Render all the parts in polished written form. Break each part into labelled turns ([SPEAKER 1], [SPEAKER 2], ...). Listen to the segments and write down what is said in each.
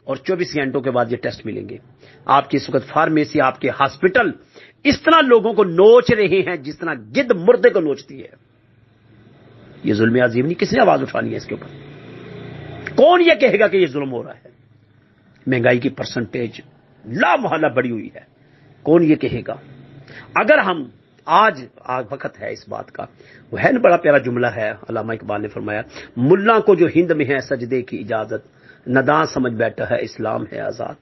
[SPEAKER 1] اور 24 گھنٹوں کے بعد یہ ٹیسٹ ملیں گے. آپ کی اس وقت فارمیسی، آپ کے ہاسپٹل اس طرح لوگوں کو نوچ رہے ہیں جس طرح گدھ مردے کو نوچتی ہے. یہ ظلم عظیم نہیں؟ کس نے آواز اٹھانی ہے اس کے اوپر؟ کون یہ کہے گا کہ یہ ظلم ہو رہا ہے؟ مہنگائی کی پرسنٹیج لا محالہ بڑھی ہوئی ہے، کون یہ کہے گا؟ اگر ہم آج وقت ہے اس بات کا، وہ ہے نا بڑا پیارا جملہ ہے، علامہ اقبال نے فرمایا، ملا کو جو ہند میں ہے سجدے کی اجازت، نداں سمجھ بیٹھا ہے اسلام ہے آزاد.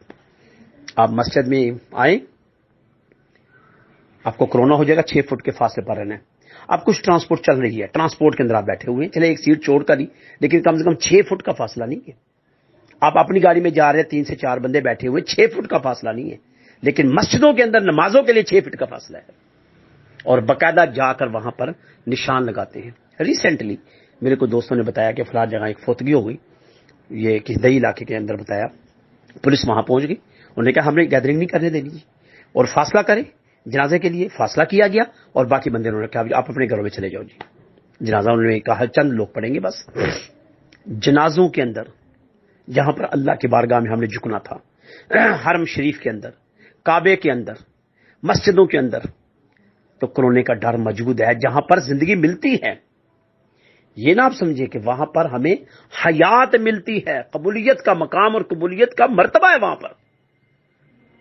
[SPEAKER 1] آپ مسجد میں آئیں، آپ کو کرونا ہو جائے گا، 6 فٹ کے فاصلے پر رہنا ہے. اب کچھ ٹرانسپورٹ چل رہی ہے، ٹرانسپورٹ کے اندر آپ بیٹھے ہوئے ہیں، چلے ایک سیٹ چھوڑ کر ہی، لیکن کم سے کم 6 فٹ کا فاصلہ نہیں ہے. آپ اپنی گاڑی میں جا رہے ہیں، 3 سے 4 بندے بیٹھے ہوئے، 6 فٹ کا فاصلہ نہیں ہے. لیکن مسجدوں کے اندر نمازوں کے لیے 6 فٹ کا فاصلہ ہے، اور باقاعدہ جا کر وہاں پر نشان لگاتے ہیں. ریسنٹلی میرے کو دوستوں نے بتایا کہ فلاں جگہ ایک فوتگی ہو گئی، یہ کس دہی علاقے کے اندر بتایا. پولیس وہاں پہنچ گئی، انہوں نے کہا ہم نے گیدرنگ نہیں کرنے دینی جی، اور فاصلہ کریں. جنازے کے لیے فاصلہ کیا گیا، اور باقی بندے انہوں نے کہا آپ اپنے گھروں میں چلے جاؤ جی. جنازہ انہوں نے کہا چند لوگ پڑھیں گے بس. جنازوں کے اندر جہاں پر اللہ کی بارگاہ میں ہم نے جھکنا تھا، حرم شریف کے اندر، کعبے کے اندر، مسجدوں کے اندر، تو کرونے کا ڈر موجود ہے. جہاں پر زندگی ملتی ہے، یہ نہ آپ سمجھے کہ وہاں پر ہمیں حیات ملتی ہے، قبولیت کا مقام اور قبولیت کا مرتبہ ہے وہاں پر.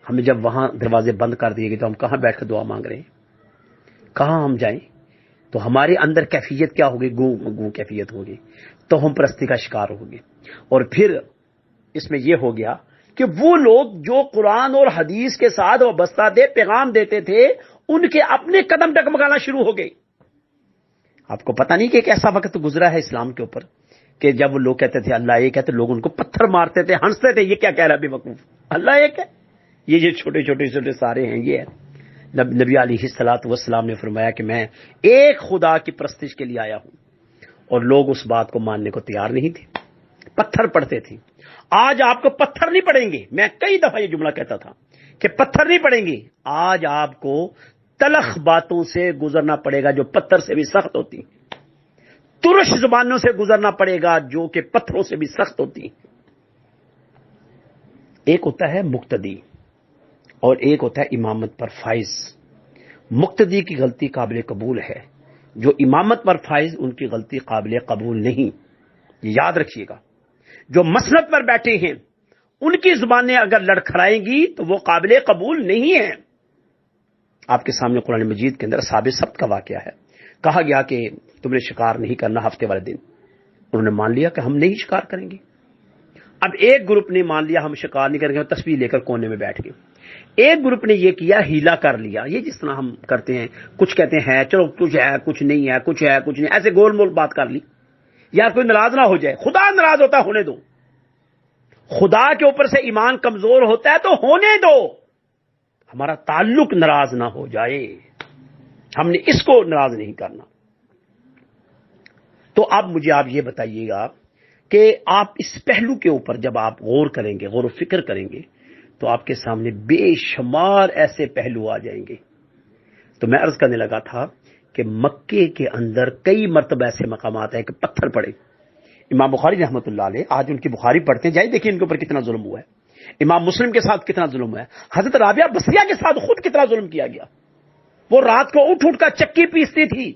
[SPEAKER 1] ہمیں جب وہاں دروازے بند کر دیے گئے تو ہم کہاں بیٹھ کر دعا مانگ رہے ہیں؟ کہاں ہم جائیں؟ تو ہمارے اندر کیفیت کیا ہوگی؟ گو کیفیت ہوگی، تو ہم پرستی کا شکار ہوگے. اور پھر اس میں یہ ہو گیا کہ وہ لوگ جو قرآن اور حدیث کے ساتھ وابستہ تھے، پیغام دیتے تھے، ان کے اپنے قدم ڈگمگانا شروع ہو گئے. آپ کو پتہ نہیں کہ ایک ایسا وقت گزرا ہے اسلام کے اوپر کہ جب وہ لوگ کہتے تھے اللہ ایک ہے تو لوگ ان کو پتھر مارتے تھے، ہنستے تھے، یہ کیا کہہ رہا ہے بے وقوف، اللہ ایک ہے، یہ چھوٹے چھوٹے سارے ہیں. یہ ہے نبی علیہ الصلوۃ والسلام نے فرمایا کہ میں ایک خدا کی پرستش کے لیے آیا ہوں، اور لوگ اس بات کو ماننے کو تیار نہیں تھے، پتھر پڑتے تھے. آج آپ کو پتھر نہیں پڑیں گے، میں کئی دفعہ یہ جملہ کہتا تھا کہ پتھر نہیں پڑیں گے، آج آپ کو تلخ باتوں سے گزرنا پڑے گا جو پتھر سے بھی سخت ہوتی، ترش زبانوں سے گزرنا پڑے گا جو کہ پتھروں سے بھی سخت ہوتی. ایک ہوتا ہے مقتدی اور ایک ہوتا ہے امامت پر فائز. مقتدی کی غلطی قابل قبول ہے، جو امامت پر فائز ان کی غلطی قابل قبول نہیں. یہ یاد رکھیے گا، جو مسند پر بیٹھے ہیں ان کی زبانیں اگر لڑکھڑائیں گی تو وہ قابل قبول نہیں ہیں. آپ کے سامنے قرآن مجید کے اندر اصحاب سبت کا واقعہ ہے. کہا گیا کہ تم نے شکار نہیں کرنا ہفتے والے دن، انہوں نے مان لیا کہ ہم نہیں شکار کریں گے. اب ایک گروپ نے مان لیا ہم شکار نہیں کریں گے، تسبیح لے کر کونے میں بیٹھ گئے. ایک گروپ نے یہ کیا، ہیلا کر لیا. یہ جس طرح ہم کرتے ہیں، کچھ کہتے ہیں چلو کچھ ہے کچھ نہیں ہے، کچھ ہے کچھ نہیں، ایسے گول مول بات کر لی، یا کوئی ناراض نہ ہو جائے. خدا ناراض ہوتا ہے ہونے دو، خدا کے اوپر سے ایمان کمزور ہوتا ہے تو ہونے دو، ہمارا تعلق ناراض نہ ہو جائے، ہم نے اس کو ناراض نہیں کرنا. تو اب مجھے آپ یہ بتائیے گا کہ آپ اس پہلو کے اوپر جب آپ غور کریں گے، غور و فکر کریں گے، تو آپ کے سامنے بے شمار ایسے پہلو آ جائیں گے. تو میں عرض کرنے لگا تھا کہ مکے کے اندر کئی مرتبہ ایسے مقامات ہیں کہ پتھر پڑے. امام بخاری رحمۃ اللہ علیہ، آج ان کی بخاری پڑھتے ہیں، جائیں دیکھیں ان کے اوپر کتنا ظلم ہوا ہے. امام مسلم کے ساتھ کتنا ظلم ہوا ہے. حضرت رابعہ بصریہ کے ساتھ خود کتنا ظلم کیا گیا. وہ رات کو اٹھ کر چکی پیستی تھی.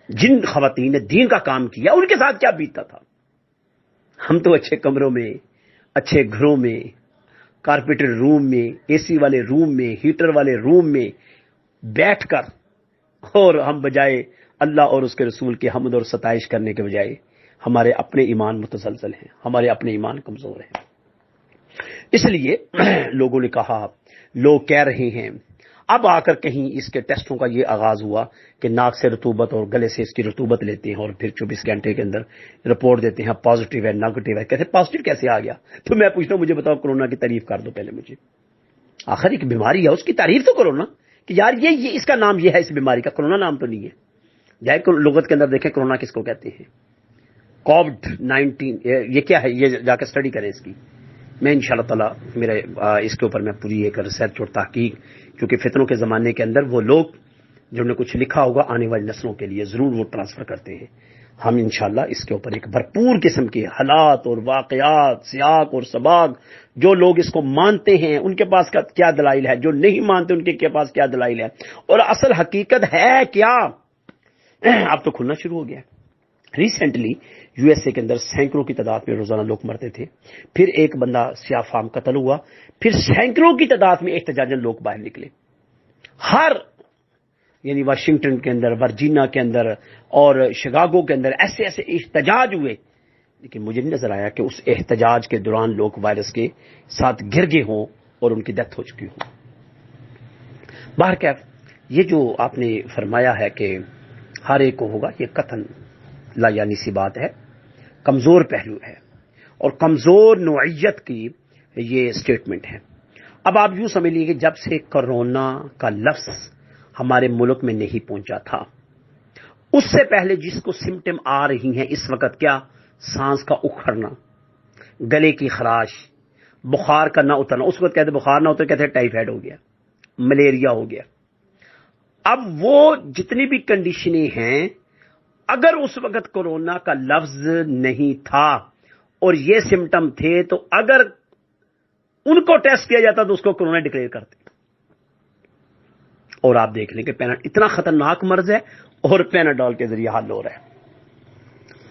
[SPEAKER 1] جن خواتین نے دین کا کام کیا ان کے ساتھ کیا بیتتا تھا. ہم تو اچھے کمروں میں، اچھے گھروں میں، کارپیٹڈ روم میں، اے سی والے روم میں، ہیٹر والے روم میں بیٹھ کر، اور ہم بجائے اللہ اور اس کے رسول کی حمد اور ستائش کرنے کے بجائے ہمارے اپنے ایمان متزلزل ہیں، ہمارے اپنے ایمان کمزور ہیں. اس لیے لوگوں نے کہا، لوگ کہہ رہے ہیں. اب آ کر کہیں اس کے ٹیسٹوں کا یہ آغاز ہوا کہ ناک سے رطوبت اور گلے سے اس کی رطوبت لیتے ہیں اور پھر 24 گھنٹے کے اندر رپورٹ دیتے ہیں پازیٹیو ہے نیگیٹو ہے. کہتے ہیں پازیٹیو کیسے آ گیا؟ تو میں پوچھتا ہوں، مجھے بتاؤ کرونا کی تعریف کر دو پہلے مجھے. آخر ایک بیماری ہے، اس کی تعریف تو کرو نا کہ یار یہ اس کا نام یہ ہے، اس بیماری کا. کرونا نام تو نہیں ہے. جائے لغت کے اندر دیکھیں کرونا کس کو کہتے ہیں. کووڈ-19 یہ کیا ہے، یہ جا کے اسٹڈی کریں اس کی. میں انشاءاللہ تعالی میرے اس کے اوپر میں پوری ایک ریسرچ اور تحقیق، کیونکہ فتنوں کے زمانے کے اندر وہ لوگ جنہوں نے کچھ لکھا ہوگا آنے والی نسلوں کے لیے ضرور وہ ٹرانسفر کرتے ہیں. ہم انشاءاللہ اس کے اوپر ایک بھرپور قسم کے حالات اور واقعات، سیاق اور سباق، جو لوگ اس کو مانتے ہیں ان کے پاس کیا دلائل ہے، جو نہیں مانتے ان کے پاس کیا دلائل ہے، اور اصل حقیقت ہے کیا، اب تو کھلنا شروع ہو گیا ہے۔ ریسنٹلی یو ایس اے کے اندر سینکڑوں کی تعداد میں روزانہ لوگ مرتے تھے، پھر ایک بندہ سیاہ فام قتل ہوا، پھر سینکڑوں کی تعداد میں احتجاجن لوگ باہر نکلے، ہر یعنی واشنگٹن کے اندر، ورجینیا کے اندر اور شکاگو کے اندر ایسے ایسے احتجاج ہوئے، لیکن مجھے نہیں نظر آیا کہ اس احتجاج کے دوران لوگ وائرس کے ساتھ گر گئے ہوں اور ان کی ڈیتھ ہو چکی ہو۔ بہرکیف یہ جو آپ نے فرمایا ہے کہ ہر ایک کو ہوگا، یہ قطعاً لا یعنی سی بات ہے، کمزور پہلو ہے اور کمزور نوعیت کی یہ سٹیٹمنٹ ہے۔ اب آپ یوں سمجھ لیجیے کہ جب سے کرونا کا لفظ ہمارے ملک میں نہیں پہنچا تھا، اس سے پہلے جس کو سمٹم آ رہی ہیں اس وقت، کیا سانس کا اکھڑنا، گلے کی خراش، بخار کا نہ اترنا، اس وقت کہتے بخار نہ اتر، کہتے ٹائیفائڈ ہو گیا، ملیریا ہو گیا۔ اب وہ جتنی بھی کنڈیشنیں ہیں، اگر اس وقت کورونا کا لفظ نہیں تھا اور یہ سمٹم تھے، تو اگر ان کو ٹیسٹ کیا جاتا تو اس کو کورونا ڈکلیئر کرتے۔ اور آپ دیکھ لیں کہ اتنا خطرناک مرض ہے اور پیناڈول کے ذریعے حل ہو رہا ہے،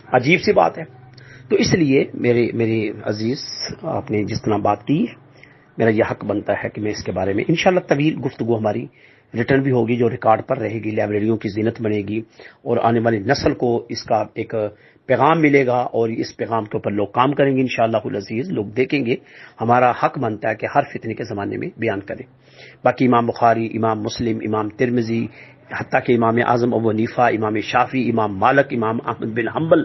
[SPEAKER 1] عجیب سی بات ہے۔ تو اس لیے میرے عزیز، آپ نے جس طرح بات کی، میرا یہ حق بنتا ہے کہ میں اس کے بارے میں انشاءاللہ طویل گفتگو ہماری ریٹرن بھی ہوگی، جو ریکارڈ پر رہے گی، لائبریریوں کی زینت بنے گی اور آنے والی نسل کو اس کا ایک پیغام ملے گا، اور اس پیغام کے اوپر لوگ کام کریں گے انشاءاللہ العزیز، لوگ دیکھیں گے۔ ہمارا حق بنتا ہے کہ ہر فتنے کے زمانے میں بیان کریں۔ باقی امام بخاری، امام مسلم، امام ترمذی، حتیٰ کہ امام اعظم ابو حنیفہ، امام شافعی، امام مالک، امام احمد بن حنبل،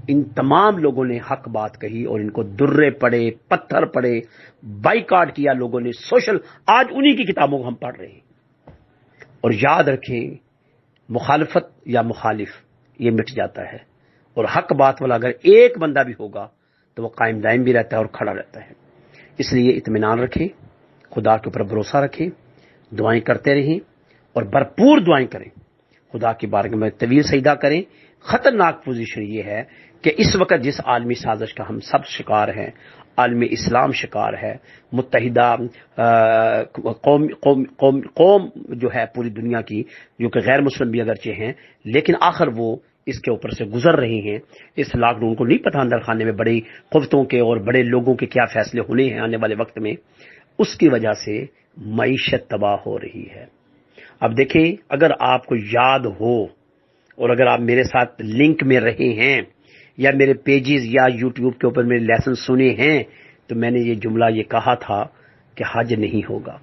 [SPEAKER 1] ان تمام لوگوں نے حق بات کہی اور ان کو درے پڑے، پتھر پڑے، بائیکاٹ کیا لوگوں نے، سوشل، آج انہی کی کتابوں کو ہم پڑھ رہے ہیں۔ اور یاد رکھیں، مخالفت یا مخالف یہ مٹ جاتا ہے، اور حق بات والا اگر ایک بندہ بھی ہوگا تو وہ قائم دائم بھی رہتا ہے اور کھڑا رہتا ہے۔ اس لیے اطمینان رکھیں، خدا کے اوپر بھروسہ رکھیں، دعائیں کرتے رہیں اور بھرپور دعائیں کریں، خدا کی بارگاہ میں طویل سجدہ کریں۔ خطرناک پوزیشن یہ ہے کہ اس وقت جس عالمی سازش کا ہم سب شکار ہیں، عالم اسلام شکار ہے، متحدہ قوم جو ہے پوری دنیا کی، جو کہ غیر مسلم بھی اگرچہ ہیں، لیکن آخر وہ اس کے اوپر سے گزر رہی ہیں۔ اس لاک ڈاؤن کو نہیں پتہ اندر خانے میں بڑی قوتوں کے اور بڑے لوگوں کے کیا فیصلے ہونے ہیں آنے والے وقت میں، اس کی وجہ سے معیشت تباہ ہو رہی ہے۔ اب دیکھیں، اگر آپ کو یاد ہو اور اگر آپ میرے ساتھ لنک میں رہے ہیں یا میرے پیجز یا یوٹیوب کے اوپر میرے لیسن سنے ہیں، تو میں نے یہ جملہ یہ کہا تھا کہ حج نہیں ہوگا۔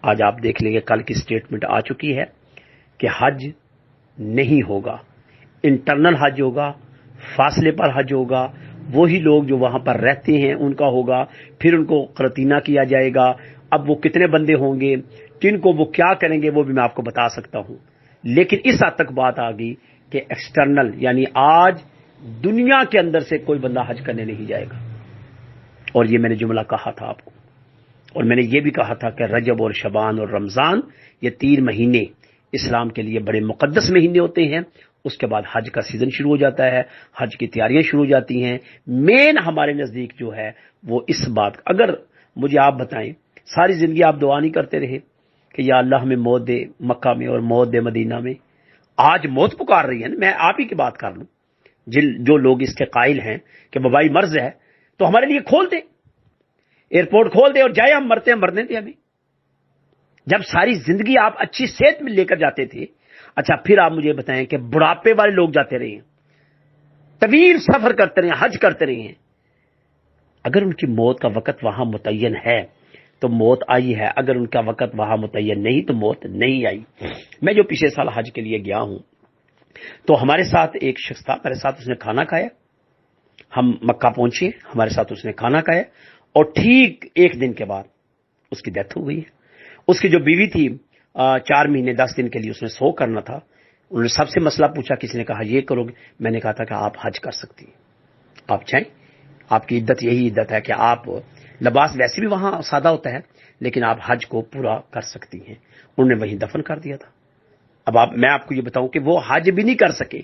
[SPEAKER 1] آج آپ دیکھ لیں گے کل کی سٹیٹمنٹ آ چکی ہے کہ حج نہیں ہوگا، انٹرنل حج ہوگا، فاصلے پر حج ہوگا، وہی لوگ جو وہاں پر رہتے ہیں ان کا ہوگا، پھر ان کو قرنطینہ کیا جائے گا۔ اب وہ کتنے بندے ہوں گے، کن کو وہ کیا کریں گے، وہ بھی میں آپ کو بتا سکتا ہوں، لیکن اس حد تک بات آ گئی کہ ایکسٹرنل، یعنی آج دنیا کے اندر سے کوئی بندہ حج کرنے نہیں جائے گا۔ اور یہ میں نے جملہ کہا تھا آپ کو، اور میں نے یہ بھی کہا تھا کہ رجب اور شعبان اور رمضان، یہ 3 مہینے اسلام کے لیے بڑے مقدس مہینے ہوتے ہیں۔ اس کے بعد حج کا سیزن شروع ہو جاتا ہے، حج کی تیاریاں شروع ہو جاتی ہیں۔ مین ہمارے نزدیک جو ہے وہ اس بات، اگر مجھے آپ بتائیں، ساری زندگی آپ دعا نہیں کرتے رہے کہ یا اللہ ہمیں موت دے مکہ میں اور موت دے مدینہ میں؟ آج موت پکار رہی ہے نا، میں آپ ہی کی بات کر لوں، جو لوگ اس کے قائل ہیں کہ وبائی مرض ہے تو ہمارے لیے کھول دے، ایئرپورٹ کھول دے اور جائے، ہم مرتے ہیں، مرنے دیں ہمیں۔ جب ساری زندگی آپ اچھی صحت میں لے کر جاتے تھے، اچھا پھر آپ مجھے بتائیں کہ بڑھاپے والے لوگ جاتے رہے ہیں، طویل سفر کرتے رہے ہیں، حج کرتے رہے ہیں، اگر ان کی موت کا وقت وہاں متعین ہے تو موت آئی ہے، اگر ان کا وقت وہاں متعین نہیں تو موت نہیں آئی۔ میں جو پچھلے سال حج کے لیے گیا ہوں تو ہمارے ساتھ ایک شخص تھا، میرے ساتھ اس نے کھانا کھایا، ہم مکہ پہنچے، ہمارے ساتھ اس نے کھانا کھایا، اور ٹھیک 1 دن کے بعد اس کی ڈیتھ ہو گئی ہے۔ اس کی جو بیوی تھی، 4 مہینے 10 دن کے لیے اس نے سو کرنا تھا، انہوں نے سب سے مسئلہ پوچھا، کسی نے کہا یہ کرو گے، میں نے کہا تھا کہ آپ حج کر سکتی ہیں، آپ چاہیں، آپ کی عدت یہی عدت ہے کہ آپ، لباس ویسے بھی وہاں سادہ ہوتا ہے لیکن آپ حج کو پورا کر سکتی ہیں۔ انہوں نے وہیں دفن کر دیا تھا۔ اب میں آپ کو یہ بتاؤں کہ وہ حج بھی نہیں کر سکے،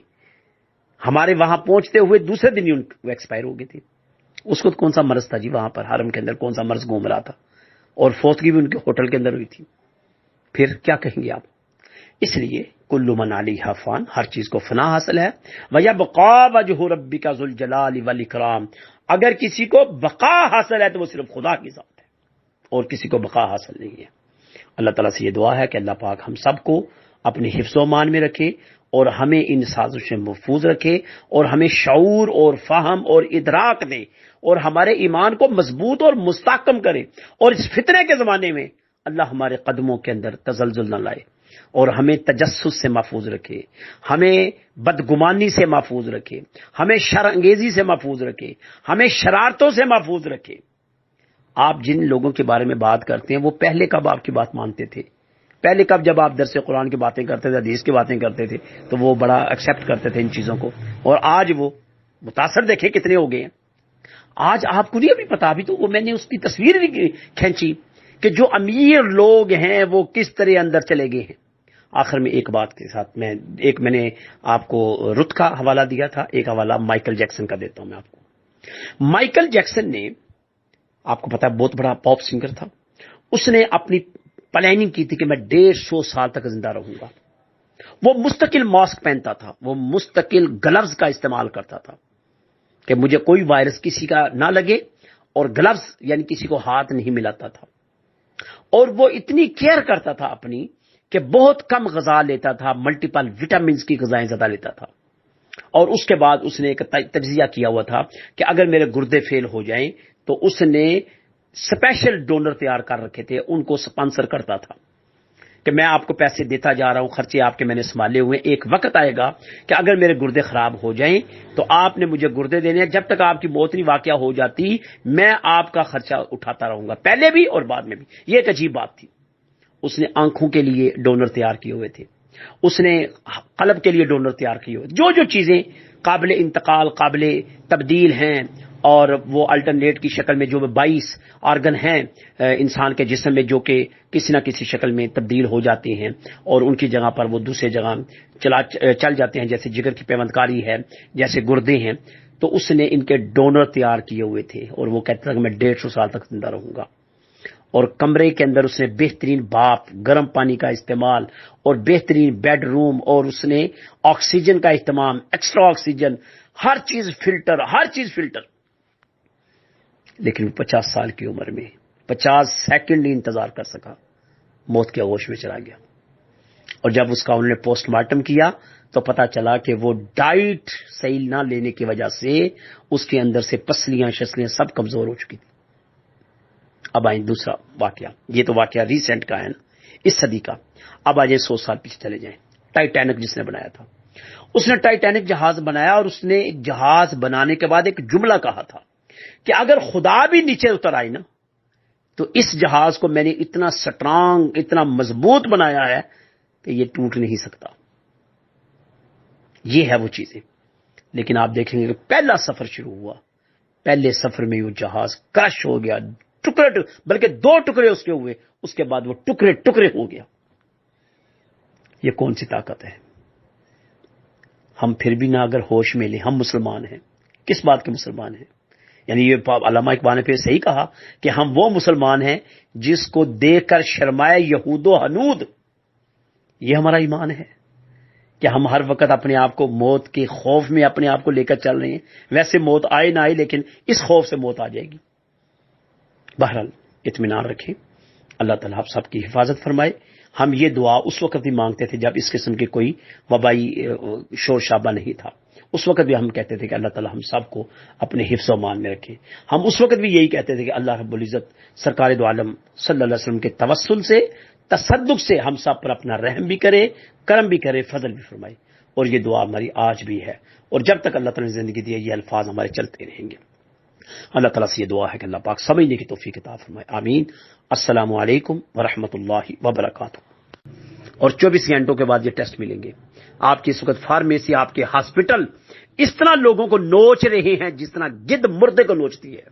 [SPEAKER 1] ہمارے وہاں پہنچتے ہوئے دوسرے دن ہی وہ ایکسپائر ہو گئے تھے. اس کو کون سا مرض تھا جی وہاں پر حرم کے اندر کون سا مرض گھوم رہا تھا, اور فوتگی بھی ان کے ہوٹل کے اندر ہوئی تھی. پھر کیا کہیں گے آپ؟ اس لیے کل من علیہا فان, ہر چیز کو فنا حاصل ہے. وَيَبْقَىٰ وَجْهُ رَبِّكَ ذُو الْجَلَالِ وَالْإِكْرَامِ, اگر کسی کو بقا حاصل ہے تو وہ صرف خدا کی ذات ہے, اور کسی کو بقا حاصل نہیں ہے. اللہ تعالیٰ سے یہ دعا ہے کہ اللہ پاک ہم سب کو اپنے حفظ و امان میں رکھے, اور ہمیں ان سازشوں سے محفوظ رکھے, اور ہمیں شعور اور فہم اور ادراک دے, اور ہمارے ایمان کو مضبوط اور مستحکم کرے, اور اس فتنے کے زمانے میں اللہ ہمارے قدموں کے اندر تزلزل نہ لائے, اور ہمیں تجسس سے محفوظ رکھے, ہمیں بدگمانی سے محفوظ رکھے, ہمیں شر انگیزی سے محفوظ رکھے, ہمیں شرارتوں سے محفوظ رکھے. آپ جن لوگوں کے بارے میں بات کرتے ہیں وہ پہلے کب آپ کی بات مانتے تھے؟ پہلے کب جب آپ درس قرآن کی باتیں کرتے تھے, حدیث کی باتیں کرتے تھے, تو وہ بڑا ایکسیپٹ کرتے تھے ان چیزوں کو, اور آج وہ متاثر دیکھیں کتنے ہو گئے ہیں. آج آپ کو نہیں ابھی پتا, ابھی تو وہ میں نے اس کی تصویر بھی کھینچی کہ جو امیر لوگ ہیں وہ کس طرح اندر چلے گئے ہیں. آخر میں ایک بات کے ساتھ میں نے آپ کو رت کا حوالہ دیا تھا, ایک حوالہ مائیکل جیکسن کا دیتا ہوں میں آپ کو. مائیکل جیکسن نے, آپ کو پتا ہے بہت بڑا پاپ سنگر تھا, اس نے اپنی پلاننگ کی تھی کہ میں 150 سال تک زندہ رہوں گا. وہ مستقل ماسک پہنتا تھا, وہ مستقل گلوز کا استعمال کرتا تھا کہ مجھے کوئی وائرس کسی کا نہ لگے, اور گلوز یعنی کسی کو ہاتھ نہیں ملاتا تھا. اور وہ اتنی کیئر کرتا تھا اپنی کہ بہت کم غذا لیتا تھا, ملٹیپل وٹامنز کی غذائیں زیادہ لیتا تھا. اور اس کے بعد اس نے ایک تجزیہ کیا ہوا تھا کہ اگر میرے گردے فیل ہو جائیں تو اس نے اسپیشل ڈونر تیار کر رکھے تھے, ان کو سپانسر کرتا تھا کہ میں آپ کو پیسے دیتا جا رہا ہوں, خرچے آپ کے میں نے سنبھالے ہوئے, ایک وقت آئے گا کہ اگر میرے گردے خراب ہو جائیں تو آپ نے مجھے گردے دینے ہیں, جب تک آپ کی موت نہیں واقعہ ہو جاتی میں آپ کا خرچہ اٹھاتا رہوں گا, پہلے بھی اور بعد میں بھی. یہ ایک عجیب بات تھی. اس نے آنکھوں کے لیے ڈونر تیار کیے ہوئے تھے, اس نے قلب کے لیے ڈونر تیار کیے ہوئے, جو چیزیں قابل انتقال قابل تبدیل ہیں, اور وہ الٹرنیٹ کی شکل میں جو 22 آرگن ہیں انسان کے جسم میں جو کہ کسی نہ کسی شکل میں تبدیل ہو جاتے ہیں, اور ان کی جگہ پر وہ دوسرے جگہ چل جاتے ہیں, جیسے جگر کی پیوندکاری ہے, جیسے گردے ہیں. تو اس نے ان کے ڈونر تیار کیے ہوئے تھے, اور وہ کہتا تھا کہ میں 150 سال تک زندہ رہوں گا. اور کمرے کے اندر اس نے بہترین بھاپ, گرم پانی کا استعمال, اور بہترین بیڈ روم, اور اس نے آکسیجن کا اہتمام, ایکسٹرا آکسیجن, ہر چیز فلٹر. لیکن 50 سال کی عمر میں 50 سیکنڈ نہیں انتظار کر سکا, موت کے آغوش میں چلا گیا. اور جب اس کا انہوں نے پوسٹ مارٹم کیا تو پتا چلا کہ وہ ڈائٹ صحیح نہ لینے کی وجہ سے اس کے اندر سے پسلیاں شسلیاں سب کمزور ہو چکی تھی. اب آئیں دوسرا واقعہ, یہ تو واقعہ ریسنٹ کا ہے نا, اس صدی کا. اب آ جائیں 100 سال پیچھے چلے جائیں. ٹائٹینک جس نے بنایا تھا, اس نے ٹائٹینک جہاز بنایا, اور اس نے ایک جہاز بنانے کے بعد ایک جملہ کہا تھا کہ اگر خدا بھی نیچے اتر آئی نا تو اس جہاز کو میں نے اتنا سٹرانگ, اتنا مضبوط بنایا ہے کہ یہ ٹوٹ نہیں سکتا. یہ ہے وہ چیزیں. لیکن آپ دیکھیں گے کہ پہلا سفر شروع ہوا, پہلے سفر میں وہ جہاز کرش ہو گیا, بلکہ 2 ٹکڑے اس کے ہوئے, اس کے بعد وہ ٹکڑے ہو گیا. یہ کون سی طاقت ہے؟ ہم پھر بھی نہ اگر ہوش میں لیں, ہم مسلمان ہیں. کس بات کے مسلمان ہیں؟ یعنی یہ علامہ اقبال نے پھر صحیح کہا کہ ہم وہ مسلمان ہیں جس کو دیکھ کر شرمائے یہود و ہنود. یہ ہمارا ایمان ہے کہ ہم ہر وقت اپنے آپ کو موت کے خوف میں اپنے آپ کو لے کر چل رہے ہیں. ویسے موت آئے نہ آئے, لیکن اس خوف سے موت آ جائے گی. بہرحال اطمینان رکھیں, اللہ تعالیٰ آپ سب کی حفاظت فرمائے. ہم یہ دعا اس وقت بھی مانگتے تھے جب اس قسم کی کوئی وبائی شور شابہ نہیں تھا. اس وقت بھی ہم کہتے تھے کہ اللہ تعالیٰ ہم سب کو اپنے حفظ و امان میں رکھے. ہم اس وقت بھی یہی کہتے تھے کہ اللہ رب العزت سرکار دو عالم صلی اللہ علیہ وسلم کے توسل سے, تصدق سے ہم سب پر اپنا رحم بھی کرے, کرم بھی کرے, فضل بھی فرمائے. اور یہ دعا ہماری آج بھی ہے, اور جب تک اللہ تعالیٰ نے زندگی دی ہے یہ الفاظ ہمارے چلتے رہیں گے. اللہ تعالیٰ سے یہ دعا ہے کہ اللہ پاک سمجھنے کی توفیق عطا فرمائے. آمین. السلام علیکم ورحمۃ اللہ وبرکاتہ. اور 24 گھنٹوں کے بعد یہ ٹیسٹ ملیں گے. آپ کی اس وقت فارمیسی, آپ کے ہاسپٹل اس طرح لوگوں کو نوچ رہے ہیں جس طرح گدھ مردے کو نوچتی ہے.